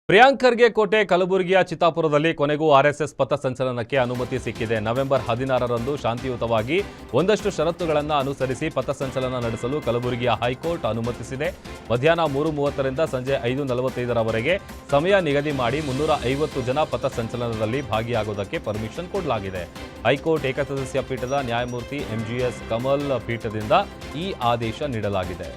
ಪ್ರಿಯಾಂಕ್ ಖರ್ಗೆ ಕೋಟೆ ಕಲಬುರಗಿಯ ಚಿತ್ತಾಪುರದಲ್ಲಿ ಕೊನೆಗೂ ಆರ್ಎಸ್ಎಸ್ ಪಥಸಂಚಲನಕ್ಕೆ ಅನುಮತಿ ಸಿಕ್ಕಿದೆ. ನವೆಂಬರ್ 16ರಂದು ಶಾಂತಿಯುತವಾಗಿ ಒಂದಷ್ಟು ಷರತ್ತುಗಳನ್ನು ಅನುಸರಿಸಿ ಪಥಸಂಚಲನ ನಡೆಸಲು ಕಲಬುರಗಿಯ ಹೈಕೋರ್ಟ್ ಅನುಮತಿಸಿದೆ. ಮಧ್ಯಾಹ್ನ 3:30ರಿಂದ ಸಂಜೆ 5:45ರವರೆಗೆ ಸಮಯ ನಿಗದಿ ಮಾಡಿ 350 ಜನ ಪಥಸಂಚಲನದಲ್ಲಿ ಭಾಗಿಯಾಗುವುದಕ್ಕೆ ಪರ್ಮಿಷನ್ ಕೊಡಲಾಗಿದೆ. ಹೈಕೋರ್ಟ್ ಏಕಸದಸ್ಯ ಪೀಠದ ನ್ಯಾಯಮೂರ್ತಿ ಎಂಜಿಎಸ್ ಕಮಲ್ ಪೀಠದಿಂದ ಈ ಆದೇಶ ನೀಡಲಾಗಿದೆ.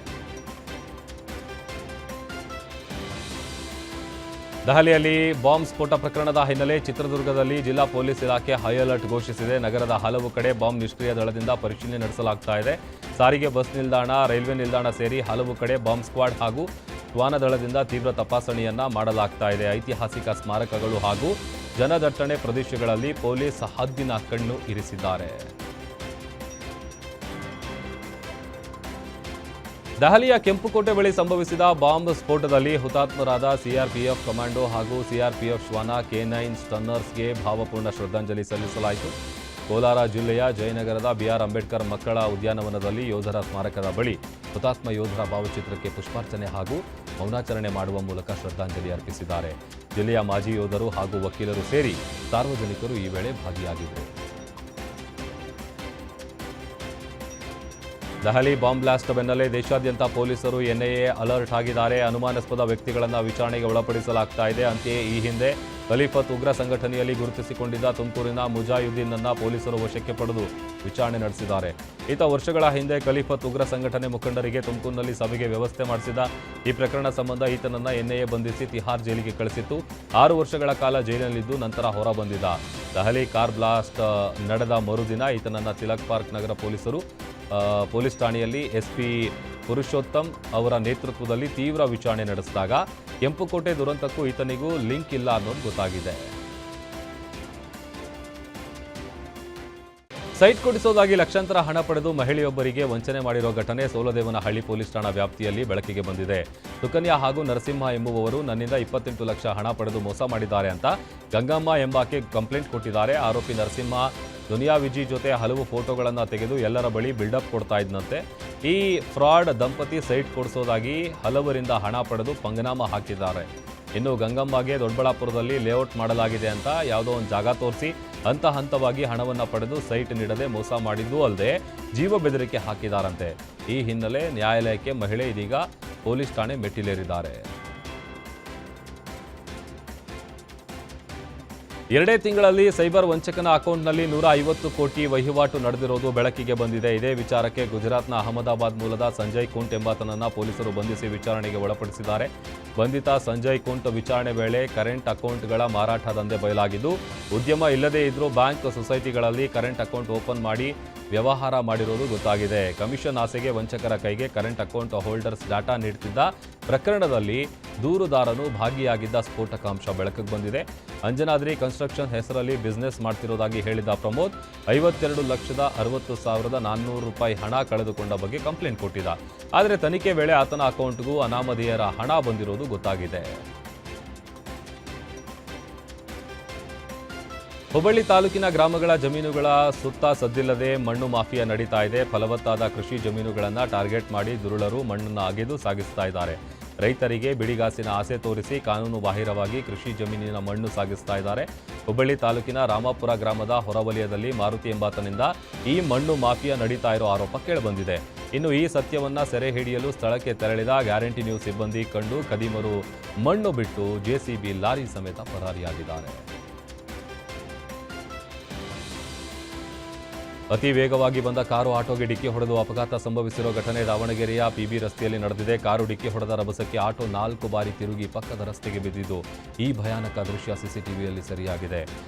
ದೆಹಲಿಯಲ್ಲಿ ಬಾಂಬ್ ಸ್ಫೋಟ ಪ್ರಕರಣದ ಹಿನ್ನೆಲೆ ಚಿತ್ರದುರ್ಗದಲ್ಲಿ ಜಿಲ್ಲಾ ಪೊಲೀಸ್ ಇಲಾಖೆ ಹೈ ಅಲರ್ಟ್ ಘೋಷಿಸಿದೆ. ನಗರದ ಹಲವು ಕಡೆ ಬಾಂಬ್ ನಿಷ್ಕ್ರಿಯ ದಳದಿಂದ ಪರಿಶೀಲನೆ ನಡೆಸಲಾಗ್ತಾ ಇದೆ. ಸಾರಿಗೆ ಬಸ್ ನಿಲ್ದಾಣ, ರೈಲ್ವೆ ನಿಲ್ದಾಣ ಸೇರಿ ಹಲವು ಕಡೆ ಬಾಂಬ್ ಸ್ಕ್ವಾಡ್ ಹಾಗೂ ಶ್ವಾನ ದಳದಿಂದ ತೀವ್ರ ತಪಾಸಣೆಯನ್ನ ಮಾಡಲಾಗ್ತಾ ಇದೆ. ಐತಿಹಾಸಿಕ ಸ್ಮಾರಕಗಳು ಹಾಗೂ ಜನದಟ್ಟಣೆ ಪ್ರದೇಶಗಳಲ್ಲಿ ಪೊಲೀಸ್ ಹದ್ದಿನ ಕಣ್ಣು ಇರಿಸಿದ್ದಾರೆ. ದೆಹಲಿಯ ಕೆಂಪುಕೋಟೆ ಬಳಿ ಸಂಭವಿಸಿದ ಬಾಂಬ್ ಸ್ಫೋಟದಲ್ಲಿ ಹುತಾತ್ಮರಾದ ಸಿಆರ್ಪಿಎಫ್ ಕಮಾಂಡೋ ಹಾಗೂ ಸಿಆರ್ಪಿಎಫ್ ಶ್ವಾನ K9 ಸ್ಟನ್ನರ್ಸ್ಗೆ ಭಾವಪೂರ್ಣ ಶ್ರದ್ಧಾಂಜಲಿ ಸಲ್ಲಿಸಲಾಯಿತು. ಕೋಲಾರ ಜಿಲ್ಲೆಯ ಜಯನಗರದ BR ಅಂಬೇಡ್ಕರ್ ಮಕ್ಕಳ ಉದ್ಯಾನವನದಲ್ಲಿ ಯೋಧರ ಸ್ಮಾರಕದ ಬಳಿ ಹುತಾತ್ಮ ಯೋಧರ ಭಾವಚಿತ್ರಕ್ಕೆ ಪುಷ್ಪಾರ್ಚನೆ ಹಾಗೂ ಮೌನಾಚರಣೆ ಮಾಡುವ ಮೂಲಕ ಶ್ರದ್ಧಾಂಜಲಿ ಅರ್ಪಿಸಿದ್ದಾರೆ. ಜಿಲ್ಲೆಯ ಮಾಜಿ ಯೋಧರು ಹಾಗೂ ವಕೀಲರು ಸೇರಿ ಸಾರ್ವಜನಿಕರು ಈ ವೇಳೆ ಭಾಗಿಯಾಗಿದ್ದರು. ದೆಹಲಿ ಬಾಂಬ್ ಬ್ಲಾಸ್ಟ್ ಬೆನ್ನಲ್ಲೇ ದೇಶಾದ್ಯಂತ ಪೊಲೀಸರು NIA ಅಲರ್ಟ್ ಆಗಿದ್ದಾರೆ. ಅನುಮಾನಾಸ್ಪದ ವ್ಯಕ್ತಿಗಳನ್ನು ವಿಚಾರಣೆಗೆ ಒಳಪಡಿಸಲಾಗ್ತಾ ಇದೆ. ಅಂತೆಯೇ ಈ ಹಿಂದೆ ಖಲೀಫತ್ ಉಗ್ರ ಸಂಘಟನೆಯಲ್ಲಿ ಗುರುತಿಸಿಕೊಂಡಿದ್ದ ತುಮಕೂರಿನ ಮುಜಾಹಿದ್ದೀನ್ ಅನ್ನ ಪೊಲೀಸರು ವಶಕ್ಕೆ ಪಡೆದು ವಿಚಾರಣೆ ನಡೆಸಿದ್ದಾರೆ. ಈತ ವರ್ಷಗಳ ಹಿಂದೆ ಖಲೀಫತ್ ಉಗ್ರ ಸಂಘಟನೆ ಮುಖಂಡರಿಗೆ ತುಮಕೂರಿನಲ್ಲಿ ಸಭೆಗೆ ವ್ಯವಸ್ಥೆ ಮಾಡಿಸಿದ. ಈ ಪ್ರಕರಣ ಸಂಬಂಧ ಈತನನ್ನ NIA ಬಂಧಿಸಿ ತಿಹಾರ್ ಜೈಲಿಗೆ ಕಳಿಸಿತ್ತು. 6 ವರ್ಷಗಳ ಕಾಲ ಜೈಲಿನಲ್ಲಿದ್ದು ನಂತರ ಹೊರಬಂದಿದ್ದ. ದೆಹಲಿ ಕಾರ್ ಬ್ಲಾಸ್ಟ್ ನಡೆದ ಮರುದಿನ ಈತನನ್ನ ತಿಲಕ್ ಪಾರ್ಕ್ ನಗರ ಪೊಲೀಸ್ ಠಾಣೆಯಲ್ಲಿ SP ಪುರುಷೋತ್ತಮ್ ಅವರ ನೇತೃತ್ವದಲ್ಲಿ ತೀವ್ರ ವಿಚಾರಣೆ ನಡೆಸಿದಾಗ ಕೆಂಪುಕೋಟೆ ದುರಂತಕ್ಕೂ ಈತನಿಗೂ ಲಿಂಕ್ ಇಲ್ಲ ಅನ್ನೋದು ಗೊತ್ತಾಗಿದೆ. ಸೈಟ್ ಕೊಡಿಸೋದಾಗಿ ಲಕ್ಷಾಂತರ ಹಣ ಪಡೆದು ಮಹಿಳೆಯೊಬ್ಬರಿಗೆ ವಂಚನೆ ಮಾಡಿರೋ ಘಟನೆ ಸೋಲದೇವನಹಳ್ಳಿ ಪೊಲೀಸ್ ಠಾಣಾ ವ್ಯಾಪ್ತಿಯಲ್ಲಿ ಬೆಳಕಿಗೆ ಬಂದಿದೆ. ಸುಕನ್ಯಾ ಹಾಗೂ ನರಸಿಂಹ ಎಂಬುವವರು ನನ್ನಿಂದ 28 ಲಕ್ಷ ಹಣ ಪಡೆದು ಮೋಸ ಮಾಡಿದ್ದಾರೆ ಅಂತ ಗಂಗಮ್ಮ ಎಂಬಾಕೆ ಕಂಪ್ಲೇಂಟ್ ಕೊಟ್ಟಿದ್ದಾರೆ. ಆರೋಪಿ ನರಸಿಂಹ ದುನಿಯಾ ವಿಜಿ ಜೊತೆ ಹಲವು ಫೋಟೋಗಳನ್ನು ತೆಗೆದು ಎಲ್ಲರ ಬಳಿ ಬಿಲ್ಡಪ್ ಕೊಡ್ತಾ ಇದ್ದಂತೆ. ಈ ಫ್ರಾಡ್ ದಂಪತಿ ಸೈಟ್ ಕೊಡಿಸೋದಾಗಿ ಹಲವರಿಂದ ಹಣ ಪಡೆದು ಪಂಗನಾಮ ಹಾಕಿದ್ದಾರೆ. ಇನ್ನು ಗಂಗಮ್ಮಗೆ ದೊಡ್ಡಬಳ್ಳಾಪುರದಲ್ಲಿ ಲೇಔಟ್ ಮಾಡಲಾಗಿದೆ ಅಂತ ಯಾವುದೋ ಒಂದು ಜಾಗ ತೋರಿಸಿ ಹಂತವಾಗಿ ಹಣವನ್ನು ಪಡೆದು ಸೈಟ್ ನೀಡದೆ ಮೋಸ ಮಾಡಿದ್ದೂ ಅಲ್ಲದೆ ಜೀವ ಬೆದರಿಕೆ ಹಾಕಿದಾರಂತೆ. ಈ ಹಿನ್ನೆಲೆ ನ್ಯಾಯಾಲಯಕ್ಕೆ ಮಹಿಳೆ ಇದೀಗ ಪೊಲೀಸ್ ಠಾಣೆ ಮೆಟ್ಟಿಲೇರಿದ್ದಾರೆ. 2 ತಿಂಗಳಲ್ಲಿ ಸೈಬರ್ ವಂಚಕನ ಅಕೌಂಟ್ನಲ್ಲಿ 150 ಕೋಟಿ ವಹಿವಾಟು ನಡೆದಿರೋದು ಬೆಳಕಿಗೆ ಬಂದಿದೆ. ಇದೇ ವಿಚಾರಕ್ಕೆ ಗುಜರಾತ್ನ ಅಹಮದಾಬಾದ್ ಮೂಲದ ಸಂಜಯ್ ಕುಂಟ್ ಎಂಬಾತನನ್ನ ಪೊಲೀಸರು ಬಂಧಿಸಿ ವಿಚಾರಣೆಗೆ ಒಳಪಡಿಸಿದ್ದಾರೆ. ಬಂಧಿತ ಸಂಜಯ್ ಕುಂಟ್ ವಿಚಾರಣೆ ವೇಳೆ ಕರೆಂಟ್ ಅಕೌಂಟ್ಗಳ ಮಾರಾಟ ದಂಧೆ ಬಯಲಾಗಿದ್ದು, ಉದ್ಯಮ ಇಲ್ಲದೇ ಇದ್ರೂ ಬ್ಯಾಂಕ್ ಸೊಸೈಟಿಗಳಲ್ಲಿ ಕರೆಂಟ್ ಅಕೌಂಟ್ ಓಪನ್ ಮಾಡಿ ವ್ಯವಹಾರ ಮಾಡಿರೋದು ಗೊತ್ತಾಗಿದೆ. ಕಮಿಷನ್ ಆಸೆಗೆ ವಂಚಕರ ಕೈಗೆ ಕರೆಂಟ್ ಅಕೌಂಟ್ ಹೋಲ್ಡರ್ಸ್ ಡಾಟಾ ನೀಡುತ್ತಿದ್ದ ಪ್ರಕರಣದಲ್ಲಿ ದೂರುದಾರನು ಭಾಗಿಯಾಗಿದ್ದ ಸ್ಫೋಟಕಾಂಶ ಬೆಳಕಿಗೆ ಬಂದಿದೆ. ಅಂಜನಾದ್ರಿ ಕನ್ಸ್ಟ್ರಕ್ಷನ್ ಹೆಸರಲ್ಲಿ ಬಿಸಿನೆಸ್ ಮಾಡ್ತಿರೋದಾಗಿ ಹೇಳಿದ ಪ್ರಮೋದ್ 52,60,400 ರೂಪಾಯಿ ಹಣ ಕಳೆದುಕೊಂಡ ಬಗ್ಗೆ ಕಂಪ್ಲೇಂಟ್ ಕೊಟ್ಟಿದ್ದ. ಆದರೆ ತನಿಖೆ ವೇಳೆ ಆತನ ಅಕೌಂಟ್ಗೂ ಅನಾಮಧೇಯರ ಹಣ ಬಂದಿರೋದು ಗೊತ್ತಾಗಿದೆ. ಹುಬ್ಬಳ್ಳಿ ತಾಲೂಕಿನ ಗ್ರಾಮಗಳ ಜಮೀನುಗಳ ಸುತ್ತ ಸದ್ದಿಲ್ಲದೆ ಮಣ್ಣು ಮಾಫಿಯಾ ನಡೀತಾ ಇದೆ. ಫಲವತ್ತಾದ ಕೃಷಿ ಜಮೀನುಗಳನ್ನು ಟಾರ್ಗೆಟ್ ಮಾಡಿ ದುರುಳರು ಮಣ್ಣನ್ನು ಅಗೆದು ಸಾಗಿಸ್ತಾ ಇದ್ದಾರೆ. ರೈತರಿಗೆ ಬಿಡಿಗಾಸಿನ ಆಸೆ ತೋರಿಸಿ ಕಾನೂನು ಬಾಹಿರವಾಗಿ ಕೃಷಿ ಜಮೀನಿನ ಮಣ್ಣು ಸಾಗಿಸ್ತಾ ಇದ್ದಾರೆ. ಹುಬ್ಬಳ್ಳಿ ತಾಲೂಕಿನ ರಾಮಾಪುರ ಗ್ರಾಮದ ಹೊರವಲಯದಲ್ಲಿ ಮಾರುತಿ ಎಂಬಾತನಿಂದ ಈ ಮಣ್ಣು ಮಾಫಿಯಾ ನಡೀತಾ ಇರೋ ಆರೋಪ ಕೇಳಿಬಂದಿದೆ. ಇನ್ನು ಈ ಸತ್ಯವನ್ನ ಸೆರೆ ಹಿಡಿಯಲು ಸ್ಥಳಕ್ಕೆ ತೆರಳಿದ ಗ್ಯಾರಂಟಿ ನ್ಯೂಸ್ ಸಿಬ್ಬಂದಿ ಕಂಡು ಖದೀಮರು ಮಣ್ಣು ಬಿಟ್ಟು JCB ಲಾರಿ ಸಮೇತ ಪರಾರಿಯಾಗಿದ್ದಾರೆ. ಅತಿ ವೇಗವಾಗಿ ಬಂದ ಕಾರು ಆಟೋಗೆ ಡಿಕ್ಕಿ ಹೊಡೆದು ಅಪಘಾತ ಸಂಭವಿಸಿರುವ ಘಟನೆ ದಾವಣಗೆರೆಯ PB ರಸ್ತೆಯಲ್ಲಿ ನಡೆದಿದೆ. ಕಾರು ಡಿಕ್ಕಿ ಹೊಡೆದ ರಭಸಕ್ಕೆ ಆಟೋ 4 ಬಾರಿ ತಿರುಗಿ ಪಕ್ಕದ ರಸ್ತೆಗೆ ಬಿದ್ದಿದ್ದು ಈ ಭಯಾನಕ ದೃಶ್ಯ CCTVಯಲ್ಲಿ ಸೆರೆಯಾಗಿದೆ.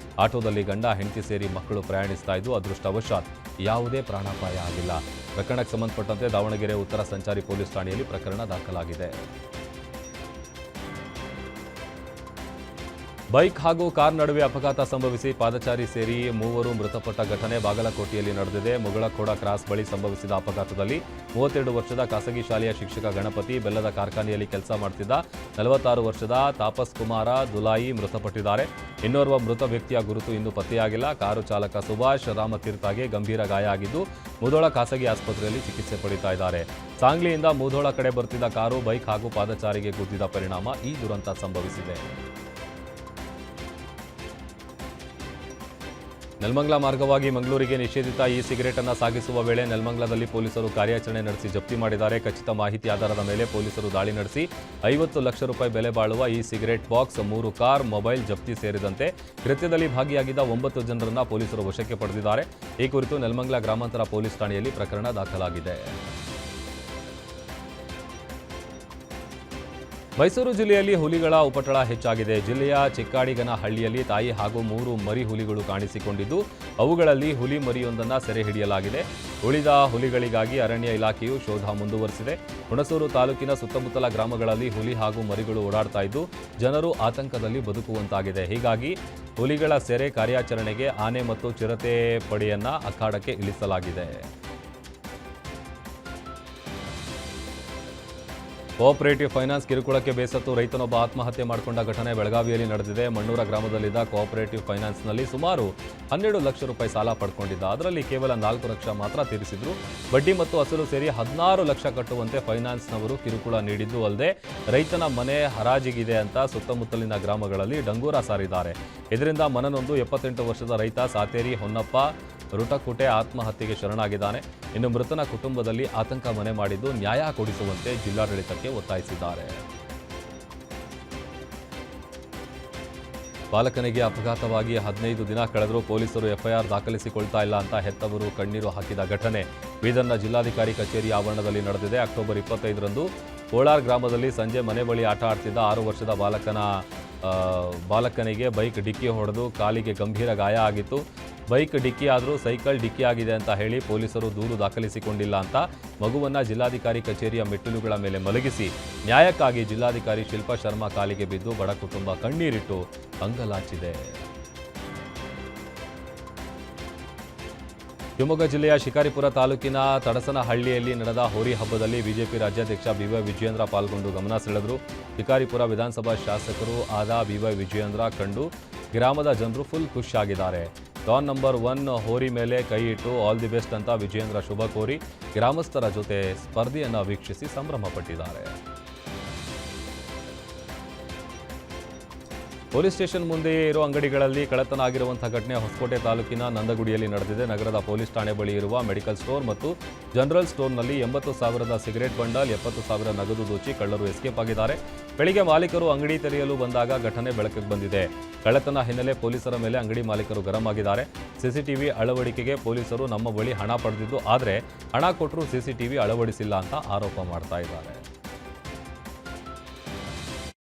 ಆಟೋದಲ್ಲಿ ಗಂಡ ಹೆಂಡತಿ ಸೇರಿ ಮಕ್ಕಳು ಪ್ರಯಾಣಿಸ್ತಾ ಇದ್ದು ಅದೃಷ್ಟವಶಾತ್ ಯಾವುದೇ ಪ್ರಾಣಾಪಾಯ ಆಗಿಲ್ಲ. ಪ್ರಕರಣಕ್ಕೆ ಸಂಬಂಧಪಟ್ಟಂತೆ ದಾವಣಗೆರೆ ಉತ್ತರ ಸಂಚಾರಿ ಪೊಲೀಸ್ ಠಾಣೆಯಲ್ಲಿ ಪ್ರಕರಣ ದಾಖಲಾಗಿದೆ. ಬೈಕ್ ಹಾಗೂ ಕಾರ್ ನಡುವೆ ಅಪಘಾತ ಸಂಭವಿಸಿ ಪಾದಚಾರಿ ಸೇರಿ ಮೂವರು ಮೃತಪಟ್ಟ ಘಟನೆ ಬಾಗಲಕೋಟೆಯಲ್ಲಿ ನಡೆದಿದೆ. ಮುಗಳಖೋಡ ಕ್ರಾಸ್ ಬಳಿ ಸಂಭವಿಸಿದ ಅಪಘಾತದಲ್ಲಿ 32 ವರ್ಷದ ಖಾಸಗಿ ಶಾಲೆಯ ಶಿಕ್ಷಕ ಗಣಪತಿ, ಬೆಲ್ಲದ ಕಾರ್ಖಾನೆಯಲ್ಲಿ ಕೆಲಸ ಮಾಡುತ್ತಿದ್ದ 46 ವರ್ಷದ ತಾಪಸ್ ಕುಮಾರ ದುಲಾಯಿ ಮೃತಪಟ್ಟಿದ್ದಾರೆ. ಇನ್ನೋರ್ವ ಮೃತ ವ್ಯಕ್ತಿಯ ಗುರುತು ಇನ್ನೂ ಪತ್ತೆಯಾಗಿಲ್ಲ. ಕಾರು ಚಾಲಕ ಸುಭಾಷ್ ರಾಮತೀರ್ಥಗೆ ಗಂಭೀರ ಗಾಯ ಆಗಿದ್ದು ಮುಧೋಳ ಖಾಸಗಿ ಆಸ್ಪತ್ರೆಯಲ್ಲಿ ಚಿಕಿತ್ಸೆ ಪಡೆಯುತ್ತಾ ಇದ್ದಾರೆ. ಸಾಂಗ್ಲಿಯಿಂದ ಮುಧೋಳ ಕಡೆ ಬರುತ್ತಿದ್ದ ಕಾರು ಬೈಕ್ ಹಾಗೂ ಪಾದಚಾರಿಗೆ ಗುದ್ದಿದ ಪರಿಣಾಮ ಈ ದುರಂತ ಸಂಭವಿಸಿದೆ. ನೆಲಮಂಗಲ ಮಾರ್ಗವಾಗಿ ಮಂಗಳೂರಿಗೆ ನಿಷೇಧಿತ ಇ ಸಿಗರೇಟ್ ಅನ್ನು ಸಾಗಿಸುವ ವೇಳೆ ನೆಲಮಂಗಲದಲ್ಲಿ ಪೊಲೀಸರು ಕಾರ್ಯಾಚರಣೆ ನಡೆಸಿ ಜಪ್ತಿ ಮಾಡಿದ್ದಾರೆ. ಖಚಿತ ಮಾಹಿತಿ ಆಧಾರದ ಮೇಲೆ ಪೊಲೀಸರು ದಾಳಿ ನಡೆಸಿ 50 ಲಕ್ಷ ರೂಪಾಯಿ ಬೆಲೆ ಬಾಳುವ E cigarette box, 3 car, mobile ಜಪ್ತಿ ಸೇರಿದಂತೆ ಕೃತ್ಯದಲ್ಲಿ ಭಾಗಿಯಾಗಿದ್ದ 9 ಜನರನ್ನು ಪೊಲೀಸರು ವಶಕ್ಕೆ ಪಡೆದಿದ್ದಾರೆ. ಈ ಕುರಿತು ನೆಲಮಂಗಲ ಗ್ರಾಮಾಂತರ ಪೊಲೀಸ್ ಠಾಣೆಯಲ್ಲಿ ಪ್ರಕರಣ ದಾಖಲಾಗಿದೆ. ಮೈಸೂರು ಜಿಲ್ಲೆಯಲ್ಲಿ ಹುಲಿಗಳ ಉಪಟಳ ಹೆಚ್ಚಾಗಿದೆ. ಜಿಲ್ಲೆಯ ಚಿಕ್ಕಾಡಿಗನಹಳ್ಳಿಯಲ್ಲಿ ತಾಯಿ ಹಾಗೂ 3 ಮರಿ ಹುಲಿಗಳು ಕಾಣಿಸಿಕೊಂಡಿದ್ದು ಅವುಗಳಲ್ಲಿ ಹುಲಿ ಮರಿಯೊಂದನ್ನು ಸೆರೆ ಹಿಡಿಯಲಾಗಿದೆ. ಉಳಿದ ಹುಲಿಗಳಿಗಾಗಿ ಅರಣ್ಯ ಇಲಾಖೆಯು ಶೋಧ ಮುಂದುವರೆಸಿದೆ. ಹುಣಸೂರು ತಾಲೂಕಿನ ಸುತ್ತಮುತ್ತಲ ಗ್ರಾಮಗಳಲ್ಲಿ ಹುಲಿ ಹಾಗೂ ಮರಿಗಳು ಓಡಾಡ್ತಾ ಇದ್ದು ಜನರು ಆತಂಕದಲ್ಲಿ ಬದುಕುವಂತಾಗಿದೆ. ಹೀಗಾಗಿ ಹುಲಿಗಳ ಸೆರೆ ಕಾರ್ಯಾಚರಣೆಗೆ ಆನೆ ಮತ್ತು ಚಿರತೆ ಪಡೆಯನ್ನ ಅಖಾಡಕ್ಕೆ ಇಳಿಸಲಾಗಿದೆ. ಕೋಆಪರೇಟಿವ್ ಫೈನಾನ್ಸ್ ಕಿರುಕುಳಕ್ಕೆ ಬೇಸತ್ತು ರೈತನೊಬ್ಬ ಆತ್ಮಹತ್ಯೆ ಮಾಡಿಕೊಂಡ ಘಟನೆ ಬೆಳಗಾವಿಯಲ್ಲಿ ನಡೆದಿದೆ. ಮಣ್ಣೂರ ಗ್ರಾಮದಲ್ಲಿದ್ದ ಕೋಆಪರೇಟಿವ್ ಫೈನಾನ್ಸ್ನಲ್ಲಿ ಸುಮಾರು 12 ಲಕ್ಷ ರೂಪಾಯಿ ಸಾಲ ಪಡ್ಕೊಂಡಿದ್ದ. ಅದರಲ್ಲಿ ಕೇವಲ 4 ಲಕ್ಷ ಮಾತ್ರ ತೀರಿಸಿದ್ರು. ಬಡ್ಡಿ ಮತ್ತು ಅಸಲು ಸೇರಿ 16 ಲಕ್ಷ ಕಟ್ಟುವಂತೆ ಫೈನಾನ್ಸ್ನವರು ಕಿರುಕುಳ ನೀಡಿದ್ದು ಅಲ್ಲದೆ ರೈತನ ಮನೆ ಹರಾಜಿಗಿದೆ ಅಂತ ಸುತ್ತಮುತ್ತಲಿನ ಗ್ರಾಮಗಳಲ್ಲಿ ಡಂಗೂರ ಸಾರಿದ್ದಾರೆ. ಇದರಿಂದ ಮನನೊಂದು 78 ವರ್ಷದ ರೈತ ಸಾತೇರಿ ಹೊನ್ನಪ್ಪ ರುಟಕುಟೆ ಆತ್ಮಹತ್ಯೆಗೆ ಶರಣಾಗಿದ್ದಾನೆ. ಇನ್ನು ಮೃತನ ಕುಟುಂಬದಲ್ಲಿ ಆತಂಕ ಮನೆ ಮಾಡಿದ್ದು ನ್ಯಾಯ ಕೊಡಿಸುವಂತೆ ಜಿಲ್ಲಾಡಳಿತಕ್ಕೆ ಒತ್ತಾಯಿಸಿದ್ದಾರೆ. ಬಾಲಕನಿಗೆ ಅಪಘಾತವಾಗಿ 15 ದಿನ ಕಳೆದರೂ ಪೊಲೀಸರು ಎಫ್ಐಆರ್ ದಾಖಲಿಸಿಕೊಳ್ತಾ ಇಲ್ಲ ಅಂತ ಹೆತ್ತವರು ಕಣ್ಣೀರು ಹಾಕಿದ ಘಟನೆ ಬೀದರ್ನ ಜಿಲ್ಲಾಧಿಕಾರಿ ಕಚೇರಿ ಆವರಣದಲ್ಲಿ ನಡೆದಿದೆ. ಅಕ್ಟೋಬರ್ 25ರಂದು ಕೋಳಾರ್ ಗ್ರಾಮದಲ್ಲಿ ಸಂಜೆ ಮನೆ ಬಳಿ ಆಟ ಆಡ್ತಿದ್ದ 6 ವರ್ಷದ ಬಾಲಕನಿಗೆ ಬೈಕ್ ಡಿಕ್ಕಿ ಹೊಡೆದು ಕಾಲಿಗೆ ಗಂಭೀರ ಗಾಯ ಆಗಿತ್ತು. ಬೈಕ್ ಡಿಕ್ಕಿ ಆದರೂ ಸೈಕಲ್ ಡಿಕ್ಕಿ ಆಗಿದೆ ಅಂತ ಹೇಳಿ ಪೊಲೀಸರು ದೂರು ದಾಖಲಿಸಿಕೊಂಡಿಲ್ಲ ಅಂತ ಮಗುವನ್ನ ಜಿಲ್ಲಾಧಿಕಾರಿ ಕಚೇರಿಯ ಮೆಟ್ಟಿಲುಗಳ ಮೇಲೆ ಮಲಗಿಸಿ ನ್ಯಾಯಕ್ಕಾಗಿ ಜಿಲ್ಲಾಧಿಕಾರಿ ಶಿಲ್ಪಾ ಶರ್ಮಾ ಕಾಲಿಗೆ ಬಿದ್ದು ಬಡ ಕುಟುಂಬ ಕಣ್ಣೀರಿಟ್ಟು ಅಂಗಲಾಚಿದೆ. ಶಿವಮೊಗ್ಗ ಜಿಲ್ಲೆಯ ಶಿಕಾರಿಪುರ ತಾಲೂಕಿನ ತಡಸನಹಳ್ಳಿಯಲ್ಲಿ ನಡೆದ ಹೋರಿ ಹಬ್ಬದಲ್ಲಿ ಬಿಜೆಪಿ ರಾಜ್ಯಾಧ್ಯಕ್ಷ ಬಿವೈ ವಿಜಯೇಂದ್ರ ಪಾಲ್ಗೊಂಡು ಗಮನ ಸೆಳೆದರು. ಶಿಕಾರಿಪುರ ವಿಧಾನಸಭಾ ಶಾಸಕರು ಆದ ಬಿವೈ ವಿಜಯೇಂದ್ರ ಕಂಡು ಗ್ರಾಮದ ಜನರು ಫುಲ್ ಖುಷಿಯಾಗಿದ್ದಾರೆ. ಡಾನ್ ನಂಬರ್ 1 ಹೋರಿ ಮೇಲೆ ಕೈ ಇಟ್ಟು ಆಲ್ ದಿ ಬೆಸ್ಟ್ ಅಂತ ವಿಜಯೇಂದ್ರ ಶುಭ ಕೋರಿ ಗ್ರಾಮಸ್ಥರ ಜೊತೆ ಸ್ಪರ್ಧೆಯನ್ನು ವೀಕ್ಷಿಸಿ ಸಂಭ್ರಮಪಟ್ಟಿದ್ದಾರೆ. ಪೊಲೀಸ್ ಸ್ಟೇಷನ್ ಮುಂದೆ ಇರೋ ಅಂಗಡಿಗಳಲ್ಲಿ ಕಳ್ಳತನ ಆಗಿರುವಂತಹ ಘಟನೆ ಹೊಸಕೋಟೆ ತಾಲೂಕಿನ ನಂದಗುಡಿಯಲ್ಲಿ ನಡೆದಿದೆ. ನಗರದ ಪೊಲೀಸ್ ಠಾಣೆ ಬಳಿ ಇರುವ ಮೆಡಿಕಲ್ ಸ್ಟೋರ್ ಮತ್ತು ಜನರಲ್ ಸ್ಟೋರ್ನಲ್ಲಿ 80,000 ಸಿಗರೆಟ್ ಬಂಡಲ್, 70,000 ನಗದು ದೋಚಿ ಕಳ್ಳರು ಎಸ್ಕೇಪ್ ಆಗಿದ್ದಾರೆ. ಬೆಳಿಗ್ಗೆ ಮಾಲೀಕರು ಅಂಗಡಿ ತೆರೆಯಲು ಬಂದಾಗ ಘಟನೆ ಬೆಳಕಿಗೆ ಬಂದಿದೆ. ಕಳ್ಳತನ ಹಿನ್ನೆಲೆ ಪೊಲೀಸರ ಮೇಲೆ ಅಂಗಡಿ ಮಾಲೀಕರು ಗರಂ ಆಗಿದ್ದಾರೆ. ಸಿಸಿಟಿವಿ ಅಳವಡಿಕೆಗೆ ಪೊಲೀಸರು ನಮ್ಮ ಬಳಿ ಹಣ ಪಡೆದಿದ್ದು, ಆದರೆ ಹಣ ಕೊಟ್ಟರೂ ಸಿಸಿಟಿವಿ ಅಳವಡಿಸಿಲ್ಲ ಅಂತ ಆರೋಪ ಮಾಡ್ತಾ ಇದ್ದಾರೆ.